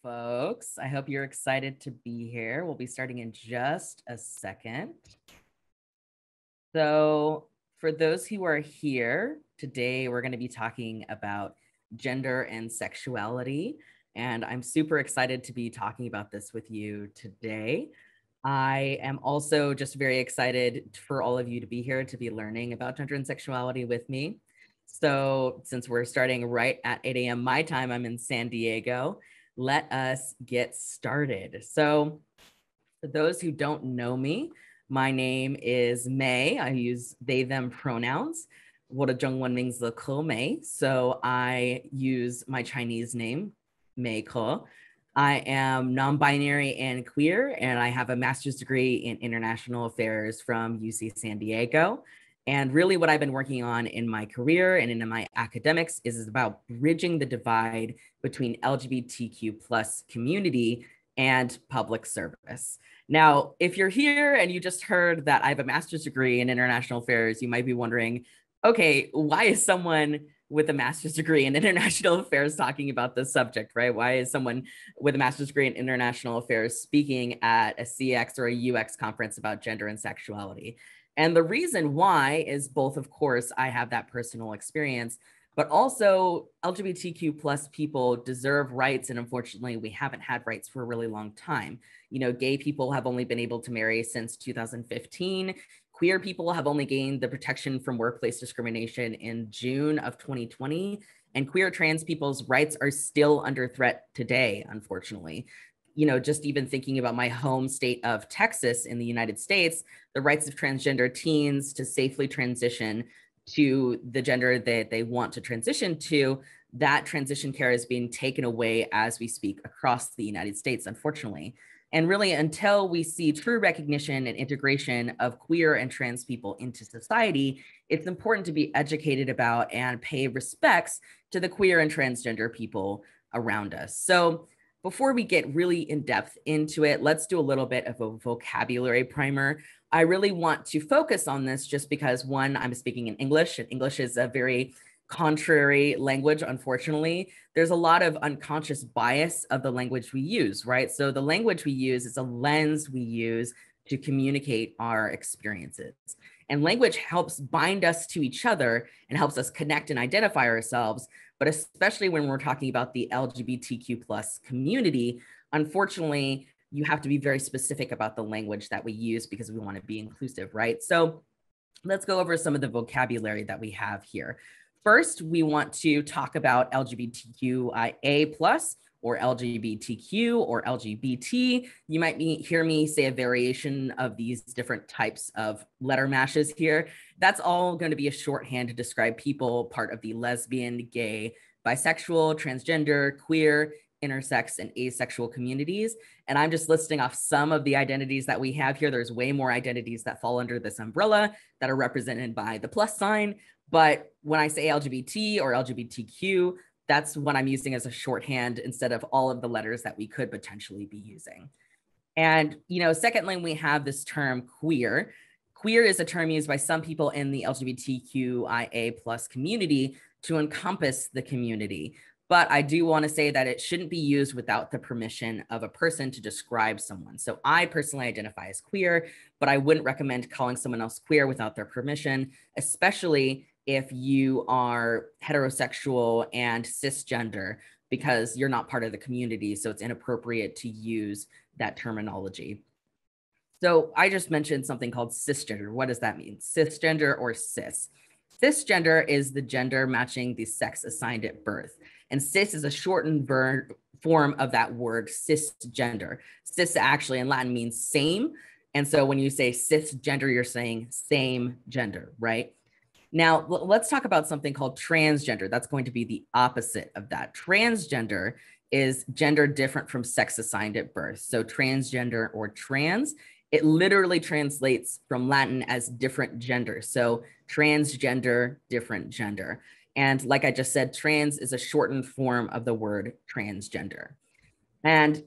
folks. I hope you're excited to be here. We'll be starting in just a second. So, for those who are here today, we're going to be talking about gender and sexuality. And I'm super excited to be talking about this with you today. I am also just very excited for all of you to be here to be learning about gender and sexuality with me. So, since we're starting right at 8 a.m. my time, I'm in San Diego. Let us get started. So, for those who don't know me, my name is May. I use they, them pronouns. 我的中文名字柯美. So I use my Chinese name, Mei Ke. I am non-binary and queer, and I have a master's degree in international affairs from UC San Diego. And really what I've been working on in my career and in my academics is about bridging the divide between LGBTQ plus community and public service. Now, if you're here and you just heard that I have a master's degree in international affairs, you might be wondering, okay, why is someone with a master's degree in international affairs talking about this subject, right? Why is someone with a master's degree in international affairs speaking at a CX or a UX conference about gender and sexuality? And the reason why is both, of course, I have that personal experience, but also LGBTQ plus people deserve rights. And unfortunately, we haven't had rights for a really long time. You know, gay people have only been able to marry since 2015. Queer people have only gained the protection from workplace discrimination in June of 2020. And queer trans people's rights are still under threat today, unfortunately. You know, just even thinking about my home state of Texas in the United States, the rights of transgender teens to safely transition to the gender that they want to transition to, that transition care is being taken away as we speak across the United States, unfortunately. And really, until we see true recognition and integration of queer and trans people into society, it's important to be educated about and pay respects to the queer and transgender people around us. So before we get really in depth into it, let's do a little bit of a vocabulary primer. I really want to focus on this just because, one, I'm speaking in English, and English is a very contrary language, unfortunately. There's a lot of unconscious bias of the language we use, right? So the language we use is a lens we use to communicate our experiences. And language helps bind us to each other and helps us connect and identify ourselves. But especially when we're talking about the LGBTQ plus community, unfortunately, you have to be very specific about the language that we use because we want to be inclusive, right? So let's go over some of the vocabulary that we have here. First, we want to talk about LGBTQIA plus or LGBTQ or LGBT. You might hear me say a variation of these different types of letter mashes here. That's all going to be a shorthand to describe people part of the lesbian, gay, bisexual, transgender, queer, intersex, and asexual communities. And I'm just listing off some of the identities that we have here. There's way more identities that fall under this umbrella that are represented by the plus sign. But when I say LGBT or LGBTQ, that's what I'm using as a shorthand instead of all of the letters that we could potentially be using. And, you know, secondly, we have this term queer. Queer is a term used by some people in the LGBTQIA plus community to encompass the community. But I do want to say that it shouldn't be used without the permission of a person to describe someone. So I personally identify as queer, but I wouldn't recommend calling someone else queer without their permission, especially if you are heterosexual and cisgender, because you're not part of the community. So it's inappropriate to use that terminology. So I just mentioned something called cisgender. What does that mean? Cisgender or cis? Cisgender is the gender matching the sex assigned at birth. And cis is a shortened form of that word cisgender. Cis actually in Latin means same. And so when you say cisgender, you're saying same gender, right? Now, let's talk about something called transgender. That's going to be the opposite of that. Transgender is gender different from sex assigned at birth. So transgender or trans, it literally translates from Latin as different gender. So transgender, different gender. And like I just said, trans is a shortened form of the word transgender. And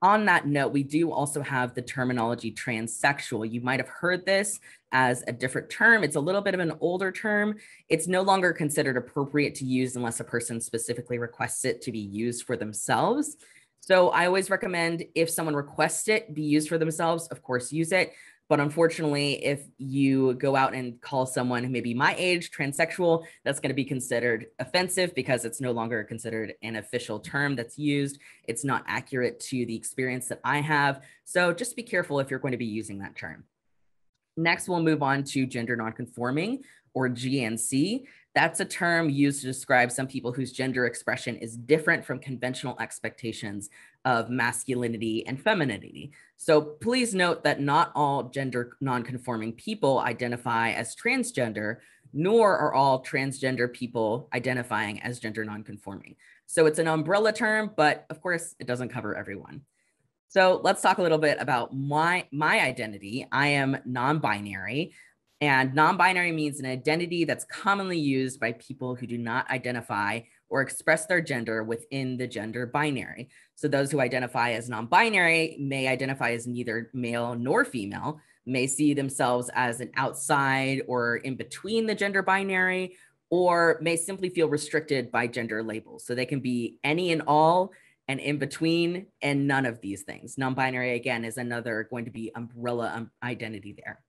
on that note, we do also have the terminology transsexual. You might have heard this as a different term. It's a little bit of an older term. It's no longer considered appropriate to use unless a person specifically requests it to be used for themselves. So I always recommend if someone requests it be used for themselves, of course, use it. But unfortunately, if you go out and call someone who may be my age transsexual, that's going to be considered offensive because it's no longer considered an official term that's used. It's not accurate to the experience that I have. So just be careful if you're going to be using that term. Next, we'll move on to gender nonconforming, or GNC. That's a term used to describe some people whose gender expression is different from conventional expectations of masculinity and femininity. So please note that not all gender nonconforming people identify as transgender, nor are all transgender people identifying as gender nonconforming. So it's an umbrella term, but of course it doesn't cover everyone. So let's talk a little bit about my identity. I am non-binary, and non-binary means an identity that's commonly used by people who do not identify or express their gender within the gender binary. So those who identify as non-binary may identify as neither male nor female, may see themselves as an outside or in between the gender binary, or may simply feel restricted by gender labels. So they can be any and all, and in between, and none of these things. Non-binary, again, is another going to be umbrella identity there.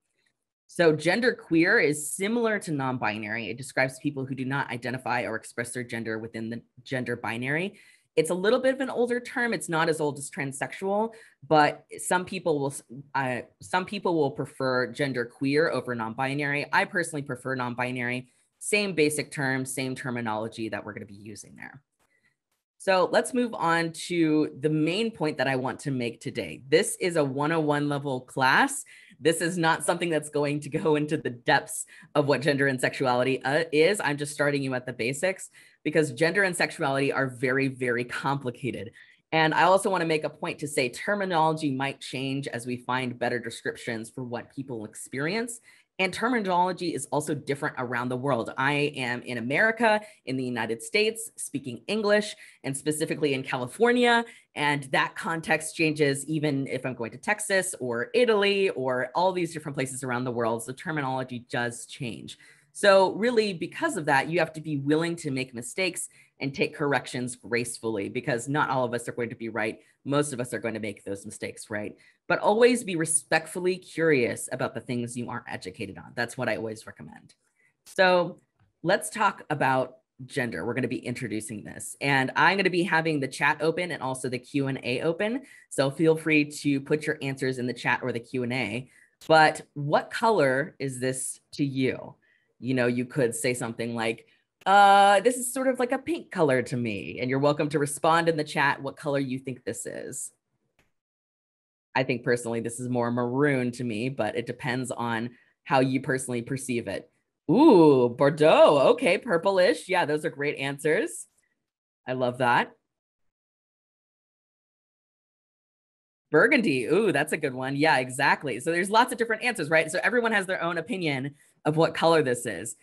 So gender queer is similar to non-binary. It describes people who do not identify or express their gender within the gender binary. It's a little bit of an older term. It's not as old as transsexual, but some people will prefer gender queer over non-binary. I personally prefer non-binary. Same basic terms, same terminology that we're going to be using there. So let's move on to the main point that I want to make today. This is a 101 level class. This is not something that's going to go into the depths of what gender and sexuality is. I'm just starting you at the basics because gender and sexuality are very, very complicated. And I also want to make a point to say terminology might change as we find better descriptions for what people experience. And terminology is also different around the world. I am in America, in the United States, speaking English, and specifically in California. And that context changes even if I'm going to Texas or Italy or all these different places around the world. So terminology does change. So really, because of that, you have to be willing to make mistakes and take corrections gracefully, because not all of us are going to be right. Most of us are going to make those mistakes, right? But always be respectfully curious about the things you aren't educated on. That's what I always recommend. So let's talk about gender. We're going to be introducing this, and I'm going to be having the chat open and also the Q&A open. So feel free to put your answers in the chat or the Q&A. But what color is this to you? You know, you could say something like, this is sort of like a pink color to me. And you're welcome to respond in the chat what color you think this is. I think personally, this is more maroon to me, but it depends on how you personally perceive it. Ooh, Bordeaux. Okay, purplish. Yeah, those are great answers. I love that. Burgundy. Ooh, that's a good one. Yeah, exactly. So there's lots of different answers, right? So everyone has their own opinion of what color this is.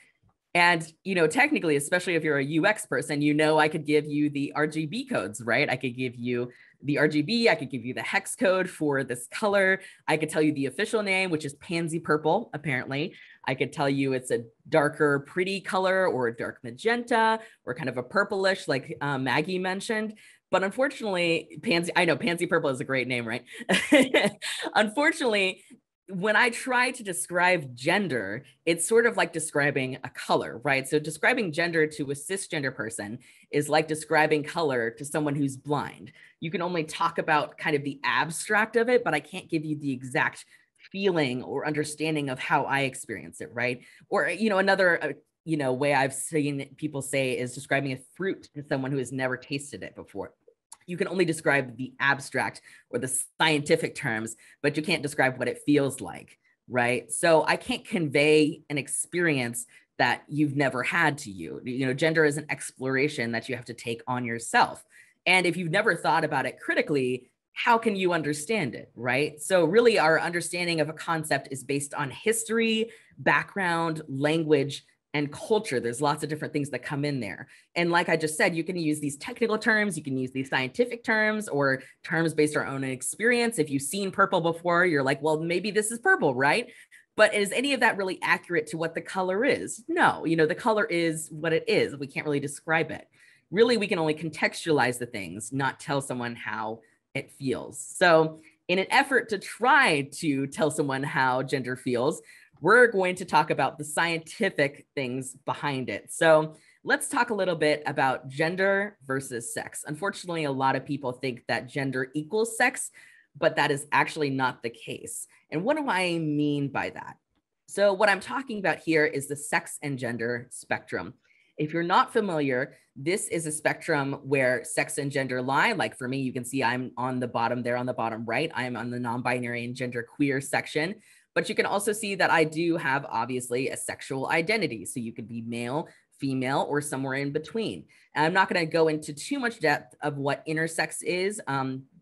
And, you know, technically, especially if you're a UX person, you know, I could give you the RGB codes, right? I could give you the RGB, I could give you the hex code for this color. I could tell you the official name, which is pansy purple, apparently. I could tell you it's a darker, pretty color or a dark magenta or kind of a purplish, like Maggie mentioned. But unfortunately, I know pansy purple is a great name, right? Unfortunately, when I try to describe gender, it's sort of like describing a color, right? So describing gender to a cisgender person is like describing color to someone who's blind. You can only talk about kind of the abstract of it, but I can't give you the exact feeling or understanding of how I experience it, right? Or, you know, another way I've seen people say is describing a fruit to someone who has never tasted it before. You can only describe the abstract or the scientific terms, but you can't describe what it feels like, right? So I can't convey an experience that you've never had to you. You know, gender is an exploration that you have to take on yourself. And if you've never thought about it critically, how can you understand it, right? So really our understanding of a concept is based on history, background, language, and culture. There's lots of different things that come in there. And like I just said, you can use these technical terms, you can use these scientific terms or terms based on our own experience. If you've seen purple before, you're like, well, maybe this is purple, right? But is any of that really accurate to what the color is? No, you know, the color is what it is. We can't really describe it. Really, we can only contextualize the things, not tell someone how it feels. So in an effort to try to tell someone how gender feels, we're going to talk about the scientific things behind it. So let's talk a little bit about gender versus sex. Unfortunately, a lot of people think that gender equals sex, but that is actually not the case. And what do I mean by that? So what I'm talking about here is the sex and gender spectrum. If you're not familiar, this is a spectrum where sex and gender lie. Like for me, you can see I'm on the bottom there on the bottom right. I'm on the non-binary and genderqueer section. But you can also see that I do have obviously a sexual identity. So you could be male, female, or somewhere in between. And I'm not going to go into too much depth of what intersex is.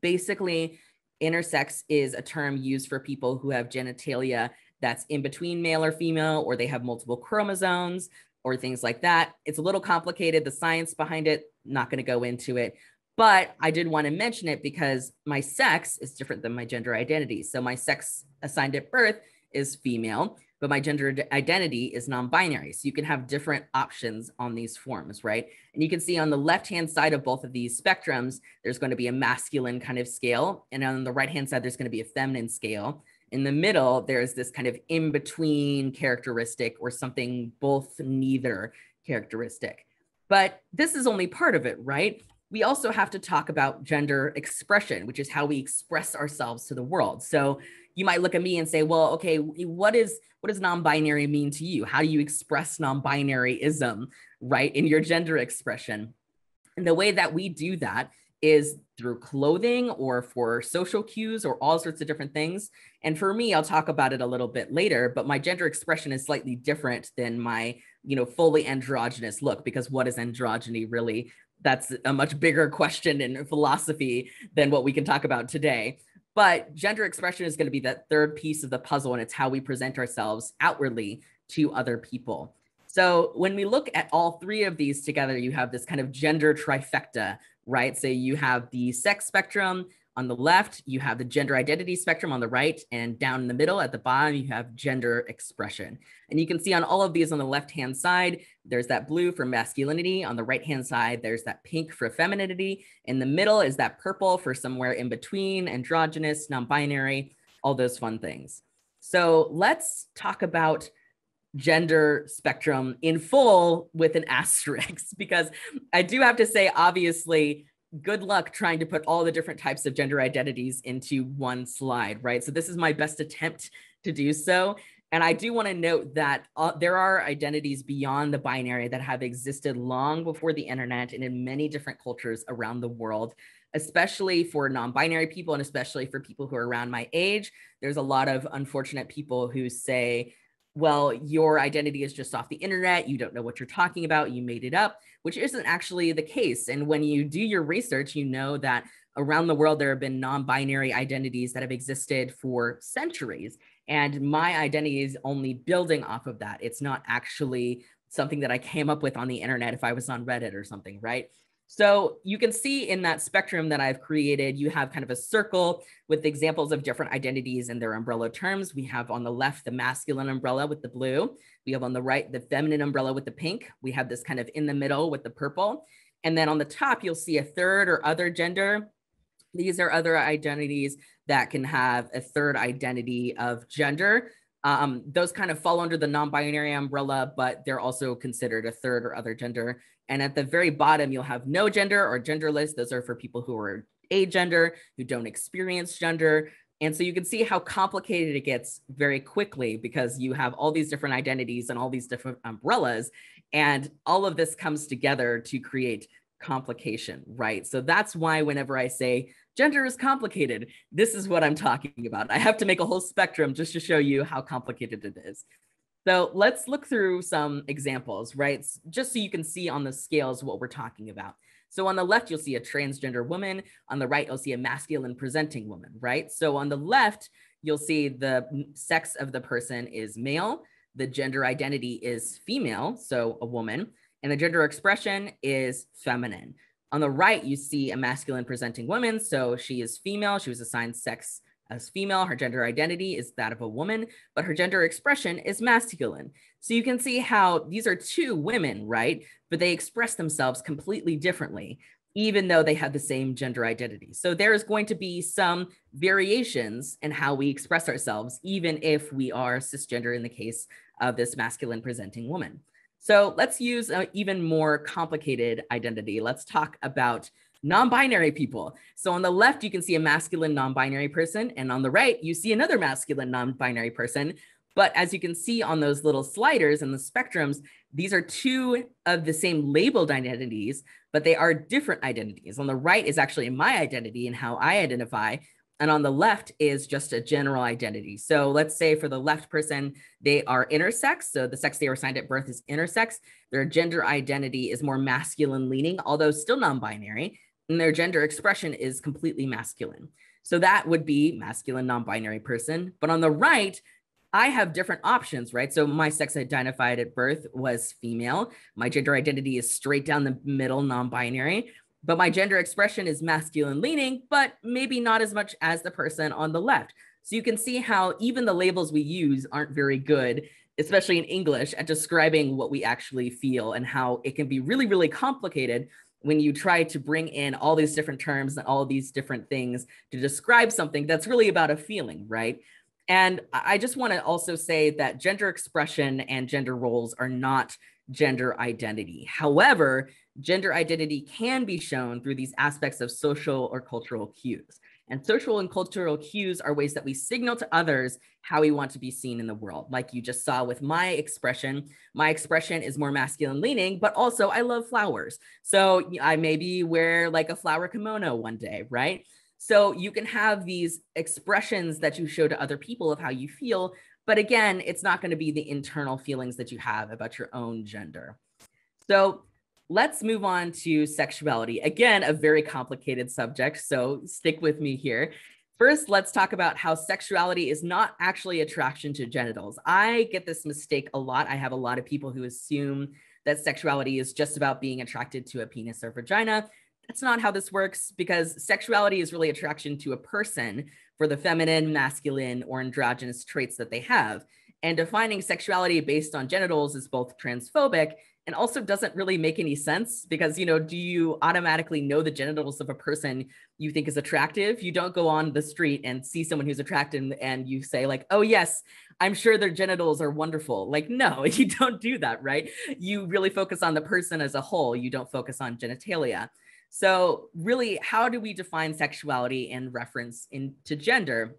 Basically, intersex is a term used for people who have genitalia that's in between male or female, or they have multiple chromosomes or things like that. It's a little complicated, the science behind it, not going to go into it. But I did want to mention it because my sex is different than my gender identity. So my sex assigned at birth is female, but my gender identity is non-binary. So you can have different options on these forms, right? And you can see on the left-hand side of both of these spectrums, there's going to be a masculine kind of scale. And on the right-hand side, there's going to be a feminine scale. In the middle, there's this kind of in-between characteristic or something both neither characteristic. But this is only part of it, right? We also have to talk about gender expression, which is how we express ourselves to the world. So you might look at me and say, well, okay, what does non-binary mean to you? How do you express non-binaryism, right, in your gender expression? And the way that we do that is through clothing or for social cues or all sorts of different things. And for me, I'll talk about it a little bit later, but my gender expression is slightly different than my, fully androgynous look, because what is androgyny really? That's a much bigger question in philosophy than what we can talk about today. But gender expression is going to be that third piece of the puzzle, and it's how we present ourselves outwardly to other people. So when we look at all three of these together, you have this kind of gender trifecta, right? So you have the sex spectrum on the left, you have the gender identity spectrum on the right, and down in the middle at the bottom, you have gender expression. And you can see on all of these on the left-hand side, there's that blue for masculinity. On the right-hand side, there's that pink for femininity. In the middle is that purple for somewhere in between, androgynous, non-binary, all those fun things. So let's talk about gender spectrum in full with an asterisk, because I do have to say, obviously, good luck trying to put all the different types of gender identities into one slide, right? So this is my best attempt to do so. And I do want to note that there are identities beyond the binary that have existed long before the internet and in many different cultures around the world, especially for non-binary people and especially for people who are around my age. There's a lot of unfortunate people who say, well, your identity is just off the internet. You don't know what you're talking about. You made it up, which isn't actually the case. And when you do your research, you know that around the world, there have been non-binary identities that have existed for centuries. And my identity is only building off of that. It's not actually something that I came up with on the internet if I was on Reddit or something, right? So you can see in that spectrum that I've created, you have kind of a circle with examples of different identities and their umbrella terms. We have on the left, the masculine umbrella with the blue. We have on the right, the feminine umbrella with the pink. We have this kind of in the middle with the purple. And then on the top, you'll see a third or other gender. These are other identities that can have a third identity of gender. Those kind of fall under the non-binary umbrella, but they're also considered a third or other gender. And at the very bottom, you'll have no gender or genderless. Those are for people who are agender, who don't experience gender. And so you can see how complicated it gets very quickly because you have all these different identities and all these different umbrellas. And all of this comes together to create complication, right? So that's why whenever I say gender is complicated, this is what I'm talking about. I have to make a whole spectrum just to show you how complicated it is. So let's look through some examples, right? Just so you can see on the scales what we're talking about. So on the left, you'll see a transgender woman. On the right, you'll see a masculine presenting woman, right? So on the left, you'll see the sex of the person is male. The gender identity is female, so a woman. And the gender expression is feminine. On the right, you see a masculine presenting woman. So she is female. She was assigned sex as female. Her gender identity is that of a woman, but her gender expression is masculine. So you can see how these are two women, right? But they express themselves completely differently. even though they have the same gender identity. So there's going to be some variations in how we express ourselves, even if we are cisgender in the case of this masculine presenting woman. So let's use an even more complicated identity. Let's talk about non-binary people. So on the left, you can see a masculine non-binary person, and on the right, you see another masculine non-binary person. But as you can see on those little sliders and the spectrums, these are two of the same labeled identities, but they are different identities. On the right is actually my identity and how I identify. And on the left is just a general identity. So let's say for the left person, they are intersex. So the sex they were assigned at birth is intersex. Their gender identity is more masculine leaning, although still non-binary. And their gender expression is completely masculine. So that would be masculine non-binary person. But on the right, I have different options, right? So my sex identified at birth was female. My gender identity is straight down the middle, non-binary, but my gender expression is masculine leaning, but maybe not as much as the person on the left. So you can see how even the labels we use aren't very good, especially in English, at describing what we actually feel, and how it can be really, really complicated when you try to bring in all these different terms and all these different things to describe something that's really about a feeling, right? And I just want to also say that gender expression and gender roles are not gender identity. However, gender identity can be shown through these aspects of social or cultural cues. And social and cultural cues are ways that we signal to others how we want to be seen in the world. Like you just saw with my expression is more masculine leaning, but also I love flowers. So I maybe wear like a flower kimono one day, right? So you can have these expressions that you show to other people of how you feel, but again, it's not going to be the internal feelings that you have about your own gender. So let's move on to sexuality. Again, a very complicated subject, so stick with me here. First, let's talk about how sexuality is not actually attraction to genitals. I get this mistake a lot. I have a lot of people who assume that sexuality is just about being attracted to a penis or vagina. That's not how this works, because sexuality is really attraction to a person for the feminine, masculine, or androgynous traits that they have. And defining sexuality based on genitals is both transphobic and also doesn't really make any sense, because, you know, do you automatically know the genitals of a person you think is attractive? You don't go on the street and see someone who's attractive and you say like, oh yes, I'm sure their genitals are wonderful. Like, no, you don't do that, right? You really focus on the person as a whole. You don't focus on genitalia. So really, how do we define sexuality in reference to gender?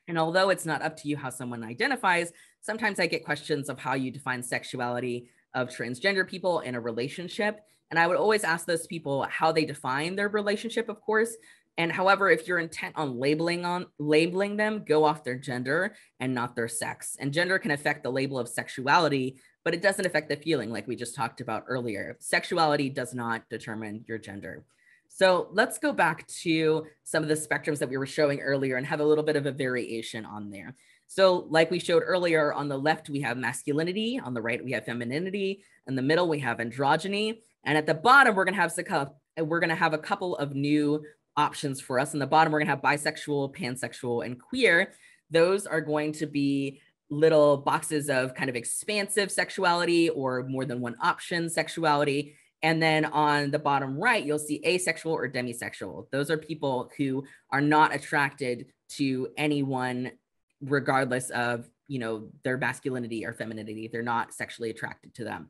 And although it's not up to you how someone identifies, sometimes I get questions of how you define sexuality of transgender people in a relationship. And I would always ask those people how they define their relationship, of course. And however, if you're intent on labeling them, go off their gender and not their sex. And gender can affect the label of sexuality, but it doesn't affect the feeling, like we just talked about earlier. Sexuality does not determine your gender. So let's go back to some of the spectrums that we were showing earlier and have a little bit of a variation on there. So like we showed earlier, on the left, we have masculinity. On the right, we have femininity. In the middle, we have androgyny. And at the bottom, we're going to have a couple of new options for us. In the bottom, we're going to have bisexual, pansexual, and queer. Those are going to be little boxes of kind of expansive sexuality or more than one option sexuality. And then on the bottom right, you'll see asexual or demisexual. Those are people who are not attracted to anyone regardless of, you know, their masculinity or femininity. They're not sexually attracted to them.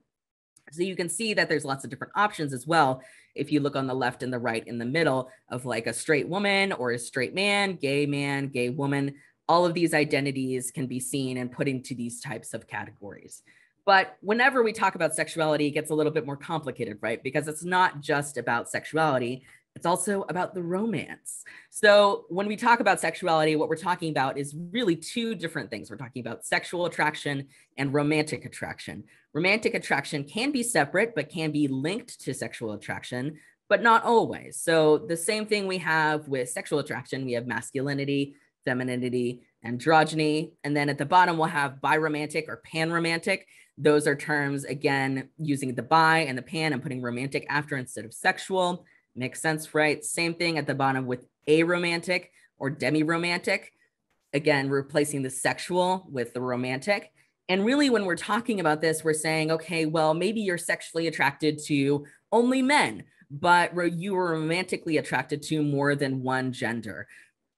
So you can see that there's lots of different options as well. If you look on the left and the right in the middle of like a straight woman or a straight man, gay woman, all of these identities can be seen and put into these types of categories. But whenever we talk about sexuality, it gets a little bit more complicated, right? Because it's not just about sexuality, it's also about the romance. So when we talk about sexuality, what we're talking about is really two different things. We're talking about sexual attraction and romantic attraction. Romantic attraction can be separate, but can be linked to sexual attraction, but not always. So the same thing we have with sexual attraction, we have masculinity, femininity, androgyny. And then at the bottom, we'll have biromantic or panromantic. Those are terms, again, using the bi and the pan and putting romantic after instead of sexual. Makes sense, right? Same thing at the bottom with aromantic or demi-romantic. Again, replacing the sexual with the romantic. And really, when we're talking about this, we're saying, okay, well, maybe you're sexually attracted to only men, but you were romantically attracted to more than one gender.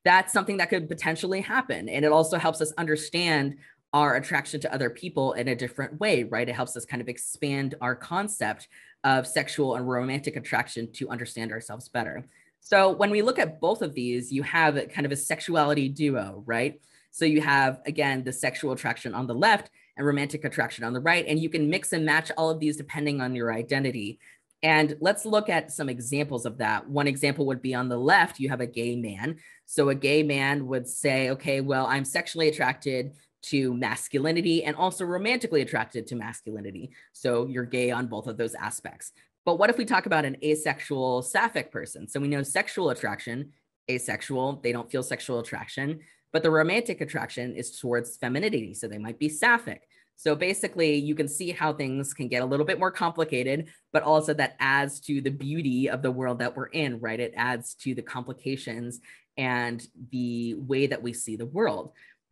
That's something that could potentially happen. And it also helps us understand our attraction to other people in a different way, right? It helps us kind of expand our concept of sexual and romantic attraction to understand ourselves better. So when we look at both of these, you have kind of a sexuality duo, right? So you have, again, the sexual attraction on the left and romantic attraction on the right, and you can mix and match all of these depending on your identity. And let's look at some examples of that. One example would be on the left, you have a gay man. So a gay man would say, okay, well, I'm sexually attracted to masculinity and also romantically attracted to masculinity. So you're gay on both of those aspects. But what if we talk about an asexual sapphic person? So we know sexual attraction, asexual, they don't feel sexual attraction, but the romantic attraction is towards femininity. So they might be sapphic. So basically, you can see how things can get a little bit more complicated, but also that adds to the beauty of the world that we're in, right? It adds to the complications and the way that we see the world.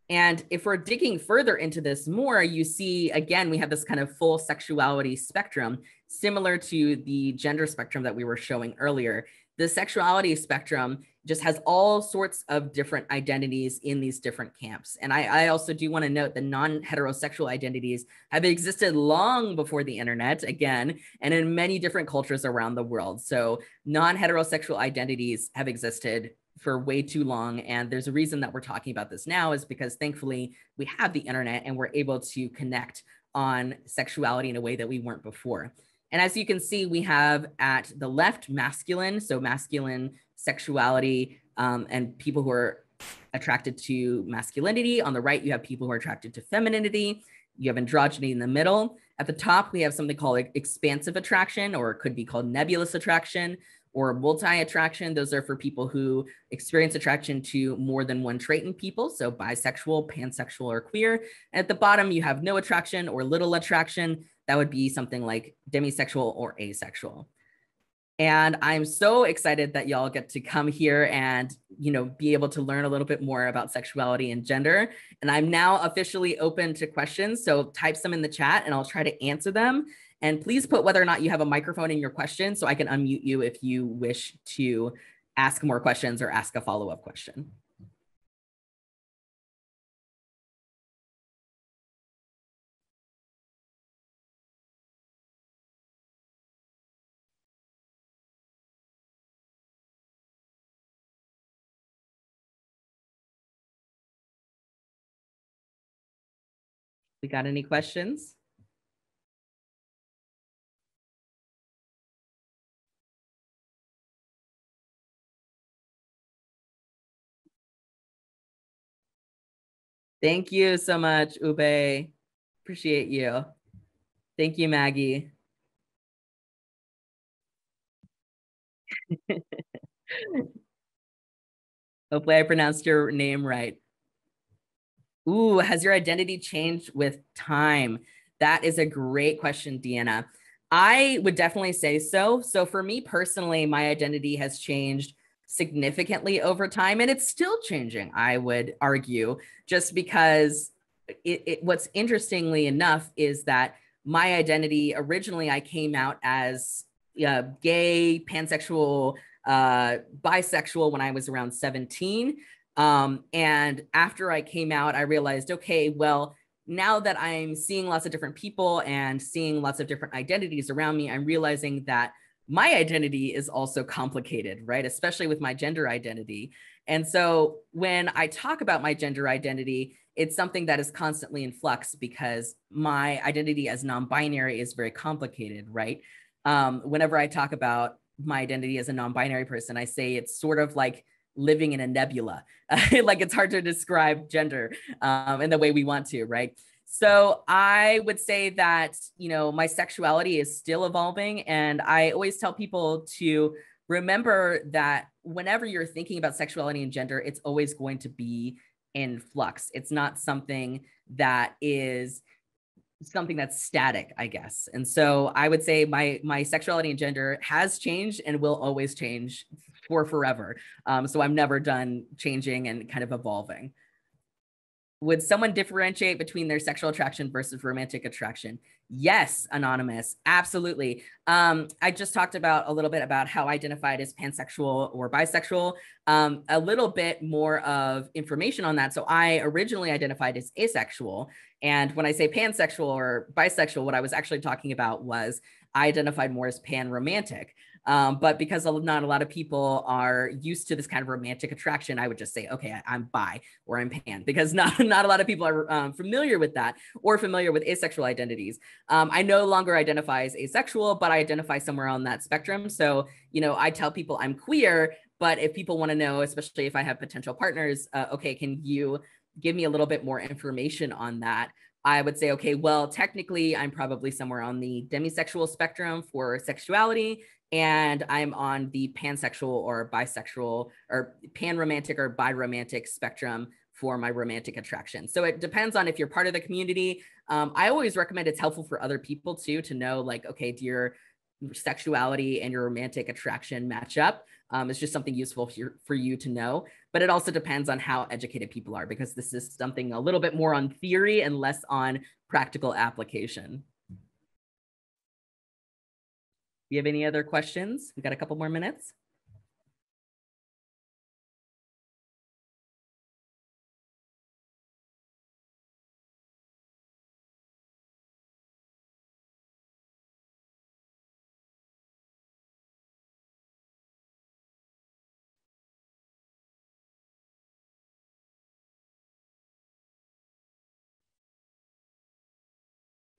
And if we're digging further into this more, you see, again, we have this kind of full sexuality spectrum, similar to the gender spectrum that we were showing earlier. The sexuality spectrum just has all sorts of different identities in these different camps. And I also do want to note that non-heterosexual identities have existed long before the internet, again, and in many different cultures around the world. So non-heterosexual identities have existed for way too long. And there's a reason that we're talking about this now is because thankfully we have the internet and we're able to connect on sexuality in a way that we weren't before. And as you can see, we have at the left masculine, so masculine sexuality and people who are attracted to masculinity. On the right, you have people who are attracted to femininity. You have androgyny in the middle. At the top, we have something called expansive attraction, or it could be called nebulous attraction or multi-attraction. Those are for people who experience attraction to more than one trait in people, so bisexual, pansexual, or queer. And at the bottom, you have no attraction or little attraction. That would be something like demisexual or asexual. And I'm so excited that y'all get to come here and, be able to learn a little bit more about sexuality and gender. And I'm now officially open to questions. So type some in the chat and I'll try to answer them. And please put whether or not you have a microphone in your question so I can unmute you if you wish to ask more questions or ask a follow-up question. We got any questions? Thank you so much, Ube. Appreciate you. Thank you, Maggie. Hopefully I pronounced your name right. Ooh, has your identity changed with time? That is a great question, Deanna. I would definitely say so. So for me personally, my identity has changed significantly over time, and it's still changing, I would argue, just because what's interestingly enough is that my identity, originally I came out as gay, pansexual, bisexual when I was around 17. And after I came out, I realized, okay, well, now that I'm seeing lots of different people and seeing lots of different identities around me, I'm realizing that my identity is also complicated, right? Especially with my gender identity. And so when I talk about my gender identity, it's something that is constantly in flux because my identity as non-binary is very complicated, right? Whenever I talk about my identity as a non-binary person, I say it's sort of like living in a nebula. Like it's hard to describe gender in the way we want to, right? So I would say that, my sexuality is still evolving. And I always tell people to remember that whenever you're thinking about sexuality and gender, it's always going to be in flux. It's not something that is something that's static, I guess. And so I would say my sexuality and gender has changed and will always change for forever. So I'm never done changing and kind of evolving. Would someone differentiate between their sexual attraction versus romantic attraction? Yes, Anonymous, absolutely. I just talked about a little bit about how I identified as pansexual or bisexual. A little bit more of information on that. So I originally identified as asexual. And when I say pansexual or bisexual, what I was actually talking about was I identified more as pan-romantic. But because not a lot of people are used to this kind of romantic attraction, I would just say, okay, I'm bi or I'm pan, because not a lot of people are familiar with that or familiar with asexual identities. I no longer identify as asexual, but I identify somewhere on that spectrum. So, I tell people I'm queer, but if people want to know, especially if I have potential partners, okay, can you give me a little bit more information on that? I would say, okay, well, technically, I'm probably somewhere on the demisexual spectrum for sexuality, and I'm on the pansexual or bisexual or pan-romantic or bi-romantic spectrum for my romantic attraction. So it depends on if you're part of the community. I always recommend it's helpful for other people too, to know like, okay, do your sexuality and your romantic attraction match up? It's just something useful for you to know, but it also depends on how educated people are, because this is something a little bit more on theory and less on practical application. Do you have any other questions? We got a couple more minutes.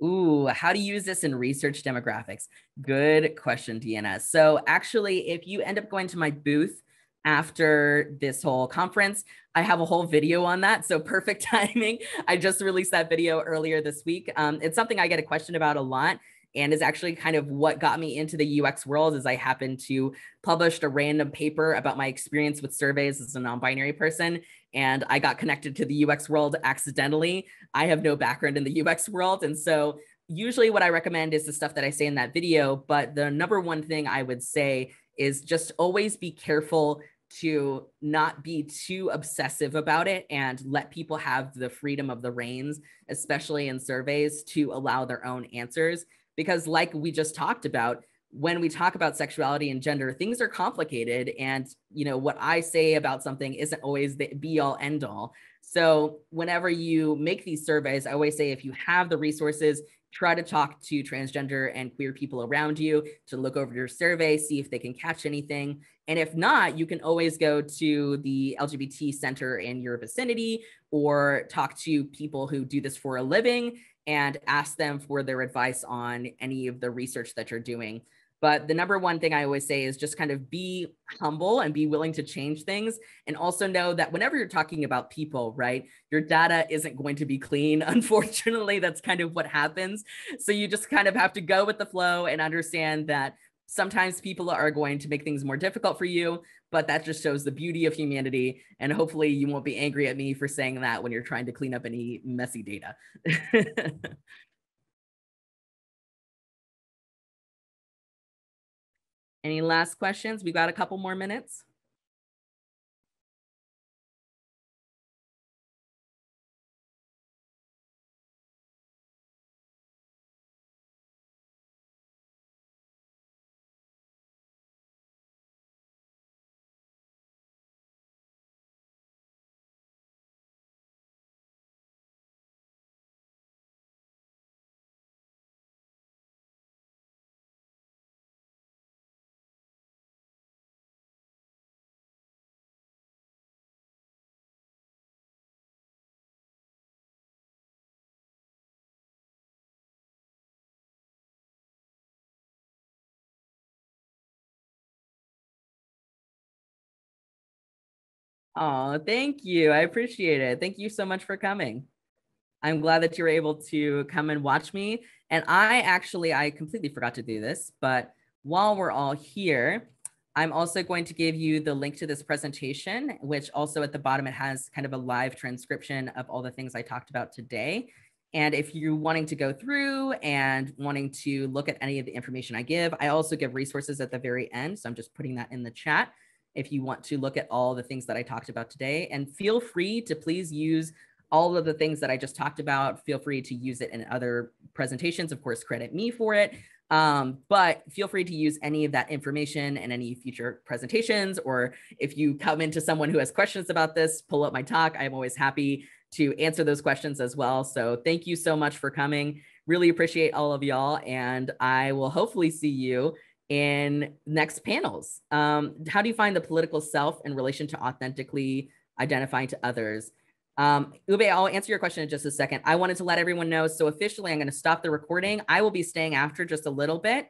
Ooh, how to use this in research demographics? Good question, Deanna. So actually, if you end up going to my booth after this whole conference, I have a whole video on that. So perfect timing. I just released that video earlier this week. It's something I get a question about a lot, and is actually kind of what got me into the UX world. Is I happened to publish a random paper about my experience with surveys as a non-binary person, and I got connected to the UX world accidentally. I have no background in the UX world. And so usually what I recommend is the stuff that I say in that video. But the number one thing I would say is just always be careful to not be too obsessive about it, and let people have the freedom of the reins, especially in surveys, to allow their own answers. Because like we just talked about, when we talk about sexuality and gender, things are complicated. And, what I say about something isn't always the be all end all. So whenever you make these surveys, I always say, if you have the resources, try to talk to transgender and queer people around you to look over your survey, see if they can catch anything. And if not, you can always go to the LGBT center in your vicinity, or talk to people who do this for a living and ask them for their advice on any of the research that you're doing. But the number one thing I always say is just kind of be humble and be willing to change things. And also know that whenever you're talking about people, right, your data isn't going to be clean. Unfortunately, that's kind of what happens. So you just kind of have to go with the flow and understand that sometimes people are going to make things more difficult for you, but that just shows the beauty of humanity. And hopefully you won't be angry at me for saying that when you're trying to clean up any messy data. Any last questions? We got a couple more minutes. Oh, thank you. I appreciate it. Thank you so much for coming. I'm glad that you were able to come and watch me. And I completely forgot to do this, but while we're all here, I'm also going to give you the link to this presentation, which also at the bottom, it has kind of a live transcription of all the things I talked about today. And if you're wanting to go through and wanting to look at any of the information I give, I also give resources at the very end. So I'm just putting that in the chat if you want to look at all the things that I talked about today. And feel free to please use all of the things that I just talked about. Feel free to use it in other presentations. Of course, credit me for it. But feel free to use any of that information in any future presentations, or if you come into someone who has questions about this, pull up my talk. I'm always happy to answer those questions as well. So thank you so much for coming. Really appreciate all of y'all. And I will hopefully see you in next panels. How do you find the political self in relation to authentically identifying to others? Ube, I'll answer your question in just a second. I wanted to let everyone know, so officially I'm going to stop the recording. I will be staying after just a little bit